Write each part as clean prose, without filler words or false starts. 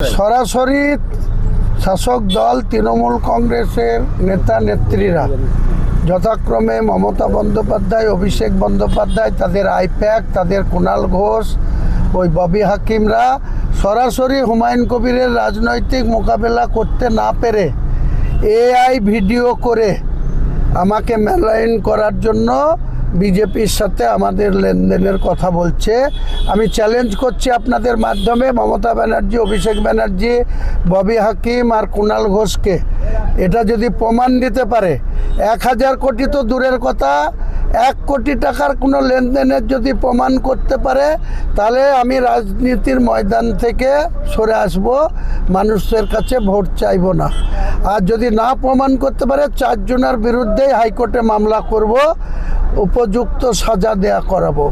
সরাসরি শাসক দল তৃণমূল কংগ্রেসের নেতা নেত্রীরা যথাক্রমে মমতা বন্দ্যোপাধ্যায়, অভিষেক বন্দ্যোপাধ্যায়, তাদের আইপ্যাক, তাদের কুণাল ঘোষ, ওই ববি হাকিমরা সরাসরি হুমায়ুন কবিরের রাজনৈতিক মোকাবেলা করতে না পেরে এআই ভিডিও করে আমাকে মেলাইন করার জন্য বিজেপির সাথে আমাদের লেনদেনের কথা বলছে। আমি চ্যালেঞ্জ করছি আপনাদের মাধ্যমে মমতা ব্যানার্জি, অভিষেক ব্যানার্জি, ববি হাকিম আর কুণাল ঘোষকে, এটা যদি প্রমাণ দিতে পারে, 1000 কোটি তো দূরের কথা, 1 কোটি টাকার কোনো লেনদেনের যদি প্রমাণ করতে পারে, তাহলে আমি রাজনীতির ময়দান থেকে সরে আসব, মানুষের কাছে ভোট চাইব না। আর যদি না প্রমাণ করতে পারে, 4 জনের বিরুদ্ধেই হাইকোর্টে মামলা করব, উপযুক্ত সাজা দেয়া করাবো।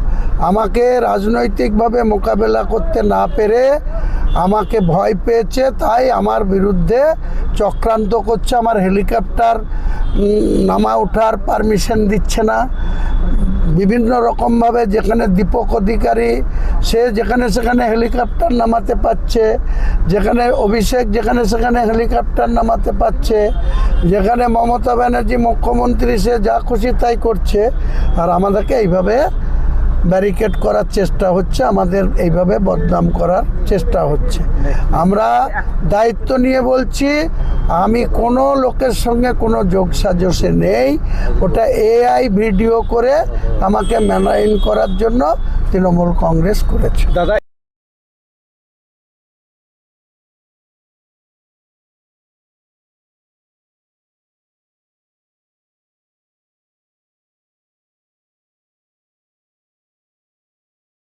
আমাকে রাজনৈতিকভাবে মোকাবেলা করতে না পেরে আমাকে ভয় পেয়েছে, তাই আমার বিরুদ্ধে চক্রান্ত করছে। আমার হেলিকপ্টার নামা ওঠার পারমিশন দিচ্ছে না, বিভিন্ন রকমভাবে, যেখানে দীপক অধিকারী সে যেখানে সেখানে হেলিকপ্টার নামাতে পারছে, যেখানে অভিষেক যেখানে সেখানে হেলিকপ্টার নামাতে পারছে, যেখানে মমতা ব্যানার্জি মুখ্যমন্ত্রী সে যা খুশি তাই করছে, আর আমাদেরকে এইভাবে ব্যারিকেড করার চেষ্টা হচ্ছে, আমাদের এইভাবে বদনাম করার চেষ্টা হচ্ছে। আমরা দায়িত্ব নিয়ে বলছি, আমি কোনো লোকের সঙ্গে কোনো যোগসাজশে নেই। ওটা এআই ভিডিও করে আমাকে মেলাইন করার জন্য তৃণমূল কংগ্রেস করেছে। দাদা